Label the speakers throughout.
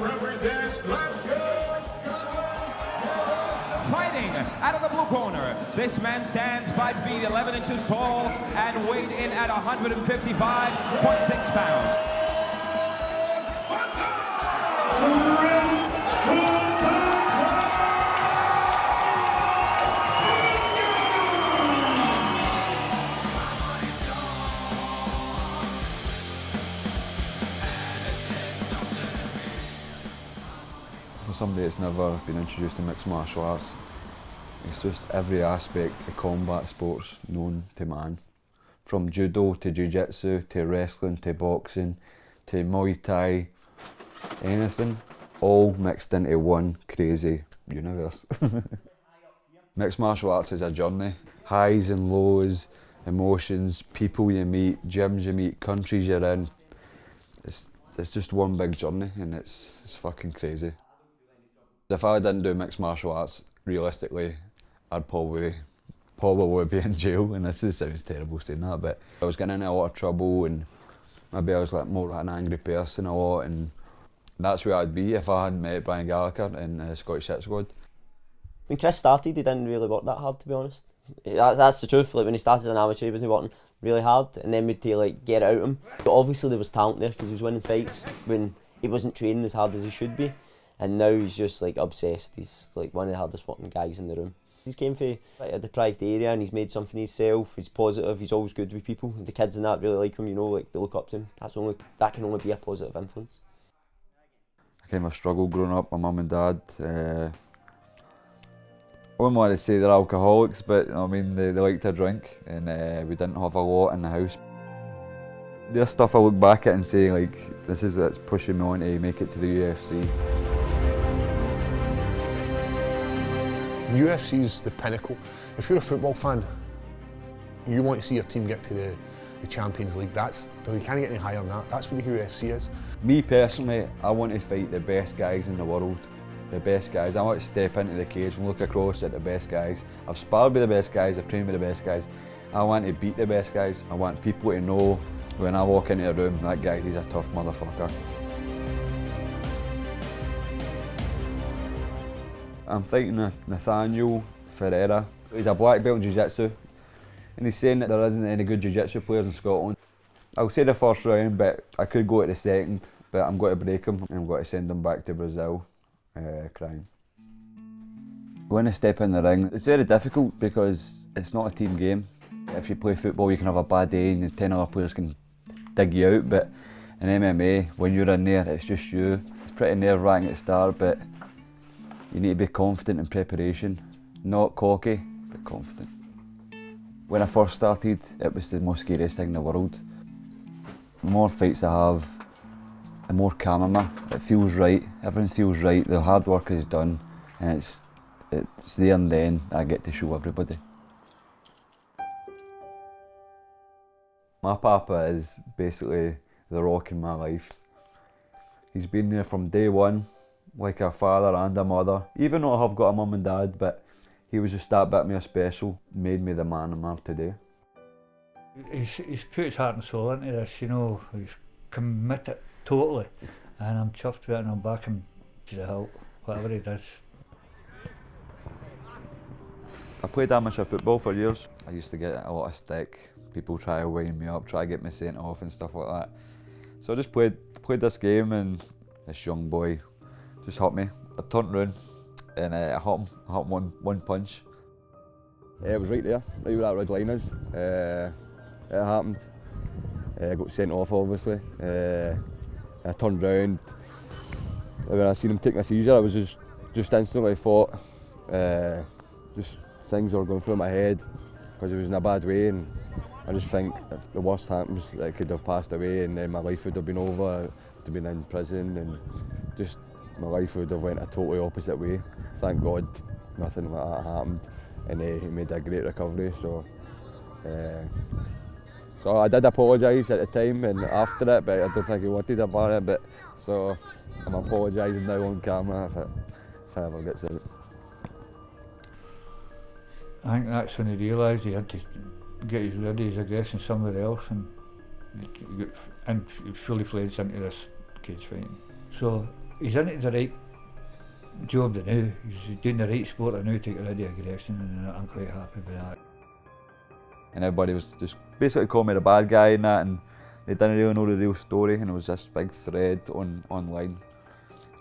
Speaker 1: Represents Glasgow, Scotland.
Speaker 2: Fighting out of the blue corner, this man stands 5 feet 11 inches tall and weighed in at 155.6 pounds.
Speaker 3: For somebody that's never been introduced to mixed martial arts, it's just every aspect of combat sports known to man. From judo to jiu-jitsu to wrestling to boxing to Muay Thai, anything, all mixed into one crazy universe. Mixed martial arts is a journey, highs and lows, emotions, people you meet, gyms you meet, countries you're in. It's just one big journey and it's fucking crazy. If I didn't do mixed martial arts, realistically, I'd probably be in jail, and sounds terrible saying that, but I was getting into a lot of trouble and maybe I was like more like an angry person a lot, and that's where I'd be if I hadn't met Brian Gallagher in the Scottish Hit Squad.
Speaker 4: When Chris started, he didn't really work that hard, to be honest. That's the truth. Like when he started in amateur, he wasn't working really hard, and then we'd to like get it out of him. But obviously there was talent there because he was winning fights when he wasn't training as hard as he should be. And now he's just like obsessed. He's like one of the hardest working guys in the room. He's came from like a deprived area and he's made something for himself. He's positive, he's always good with people. The kids and that really like him, you know, like they look up to him. That can only be a positive influence.
Speaker 3: I kind of struggled growing up. My mum and dad, I wouldn't want to say they're alcoholics, but I mean they like to drink, and we didn't have a lot in the house. There's stuff I look back at and say like, this is what's pushing me on to make it to the UFC.
Speaker 5: UFC is the pinnacle. If you're a football fan, you want to see your team get to the Champions League. You can't get any higher than that. That's what the UFC is.
Speaker 3: Me personally, I want to fight the best guys in the world. The best guys. I want to step into the cage and look across at the best guys. I've sparred with the best guys, I've trained with the best guys. I want to beat the best guys. I want people to know when I walk into a room, that guy, he's a tough motherfucker. I'm fighting Nathaniel Ferreira. He's a black belt in jiu-jitsu, and he's saying that there isn't any good jiu-jitsu players in Scotland. I'll say the first round, but I could go to the second, but I'm going to break him and I'm going to send him back to Brazil, crying. When I step in the ring, it's very difficult because it's not a team game. If you play football, you can have a bad day and 10 other players can dig you out, but in MMA, when you're in there, it's just you. It's pretty nerve-wracking at the start, but you need to be confident in preparation. Not cocky, but confident. When I first started, it was the most scariest thing in the world. The more fights I have, the more calm am I. It feels right, everything feels right, the hard work is done, and it's there and then I get to show everybody. My papa is basically the rock in my life. He's been there from day one, like a father and a mother. Even though I've got a mum and dad, but he was just that bit more special, made me the man I am today.
Speaker 6: He's put his heart and soul into this, you know, he's committed totally, and I'm chuffed with it and I'll back him to the hilt, whatever he does.
Speaker 3: I played amateur football for years. I used to get a lot of stick. People try to wind me up, try to get me sent off and stuff like that. So I just played this game, and this young boy just hit me. I turned round and I hit him one punch. It was right there, right where that red line is. It happened. I got sent off obviously. I turned round. When I seen him take a seizure, I was just instantly thought, just things were going through my head because he was in a bad way, and I just think if the worst happens, I could have passed away and then my life would have been over. I'd have been in prison and just my life would have went a totally opposite way. Thank God nothing like that happened, and he made a great recovery. So I did apologise at the time and after it, but I don't think he wanted about it. But so I'm apologising now on camera if it ever gets out.
Speaker 6: I think that's when he realised he had to get rid of his aggression somewhere else and fully fledged into this cage fighting. So he's into the right job now, he's doing the right sport now to get rid of the aggression, and I'm quite happy with that.
Speaker 3: And everybody was just basically calling me the bad guy and that, and they didn't really know the real story, and it was this big thread online,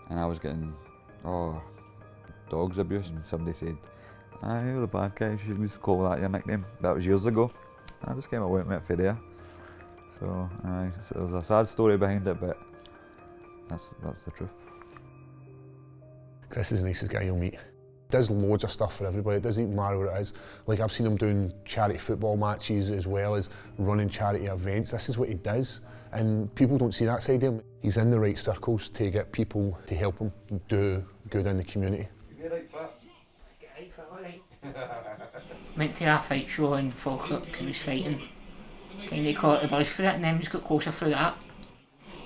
Speaker 3: and I was getting dogs abuse, and somebody said, you're the bad guy, you should just call that your nickname. That was years ago. I just came away with it for there. So there's a sad story behind it, but that's the truth.
Speaker 5: Chris is the nicest guy you'll meet. Does loads of stuff for everybody. It doesn't even matter what it is. Like, I've seen him doing charity football matches as well as running charity events. This is what he does, and people don't see that side of him. He's in the right circles to get people to help him do good in the community.
Speaker 7: Went to a fight show in Falkirk, he was fighting. Kind of caught the buzz for it, and then just got closer through that.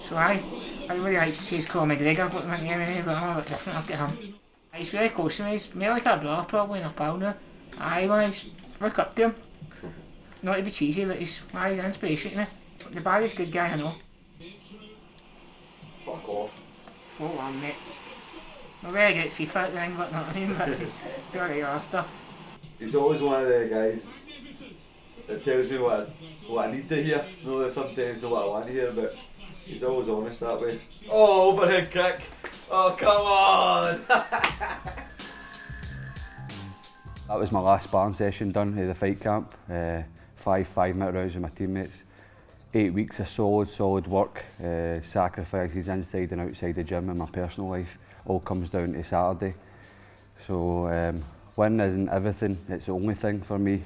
Speaker 7: So I really like to see his Conor McGregor, but went to MMA, but I'm a bit different, I've got him. He's very close to me, he's more like a brother probably, and a pal now. I look up to him. Not to be cheesy, but he's an inspiration to me. The Barry's a good guy, I know.
Speaker 3: Fuck off.
Speaker 7: Full on, mate. I'm very good at FIFA at the thing, but not I mean, but it's alright, other stuff.
Speaker 3: He's always one of the guys that tells me what I need to hear. No, there's sometimes not what I want to hear, but he's always honest that way. Oh, overhead kick! Oh, come on! That was my last sparring session done at the fight camp. 5-minute rounds with my teammates. 8 weeks of solid work, sacrifices inside and outside the gym and my personal life. All comes down to Saturday. So winning isn't everything, it's the only thing for me.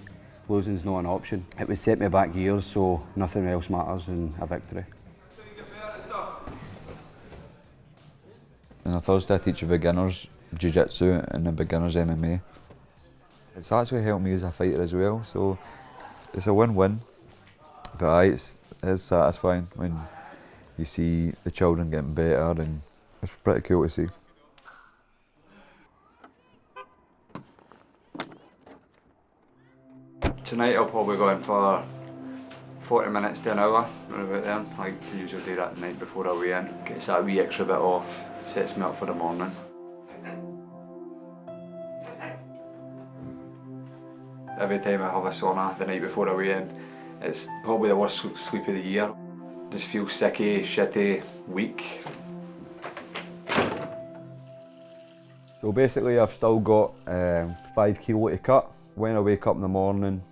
Speaker 3: Losing's not an option. It would set me back years, so nothing else matters than a victory. On a Thursday I teach a beginners jiu-jitsu and a beginners MMA. It's actually helped me as a fighter as well, so it's a win-win. But it is satisfying when you see the children getting better, and it's pretty cool to see. Tonight I'll probably go in for 40 minutes to an hour, around about then. I like to usually do that the night before I weigh in. Gets that wee extra bit off, sets me up for the morning. Every time I have a sauna the night before I weigh in, it's probably the worst sleep of the year. Just feel sicky, shitty, weak. So basically I've still got 5 kilo to cut. When I wake up in the morning,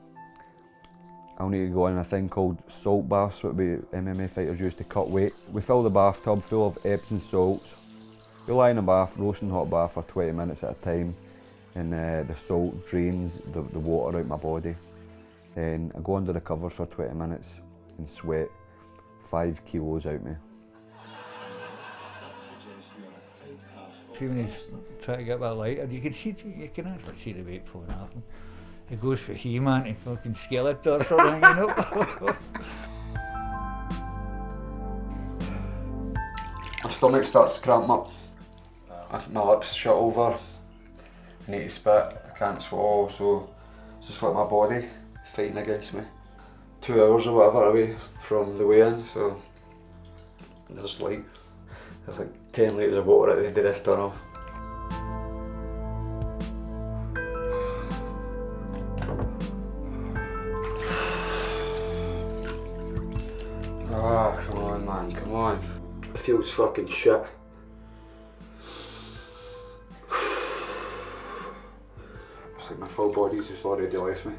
Speaker 3: I'll need to go in a thing called salt baths, what MMA fighters use to cut weight. We fill the bathtub full of Epsom salts. We lie in a bath, roasting hot bath for 20 minutes at a time, and the salt drains the water out my body. Then I go under the covers for 20 minutes and sweat 5 kilos out me.
Speaker 6: See when he's trying to get that lighter, you can actually see the weight falling off him. He goes for He-Man and fucking Skeletor or something, you know. My stomach starts cramping up. My lips shut over. I need to spit, I can't swallow, so it's just like my body fighting against me. 2 hours or whatever away from the weigh-in, so there's like 10 litres of water at the end of this tunnel. Ah, come on man, come on. It feels fucking shit. It's like my full body's just already left me.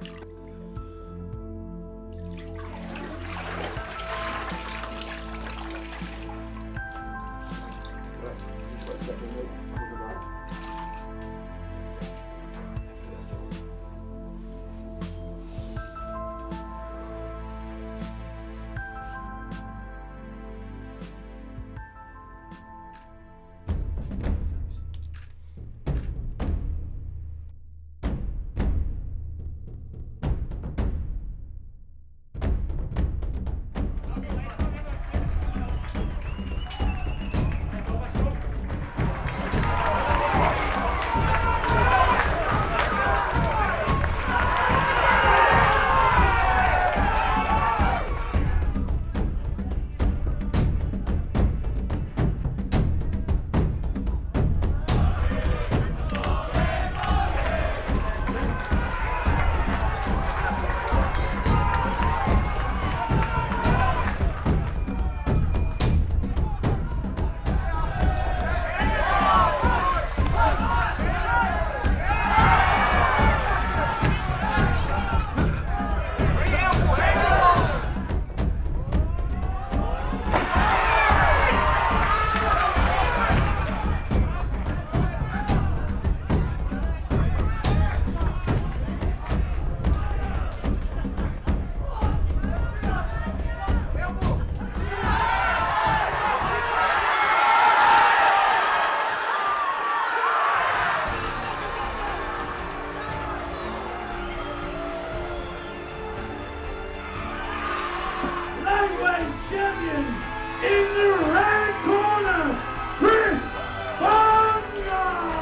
Speaker 1: In the red corner, Chris Bungard.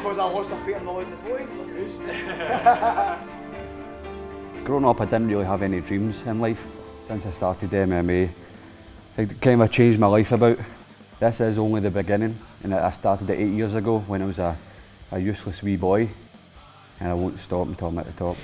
Speaker 8: Because I lost a feet, I'm not allowed in the footy.
Speaker 3: Growing up, I didn't really have any dreams in life. Since I started MMA, it kind of changed my life about. This is only the beginning, and I started it 8 years ago when I was a useless wee boy, and I won't stop until I'm at the top.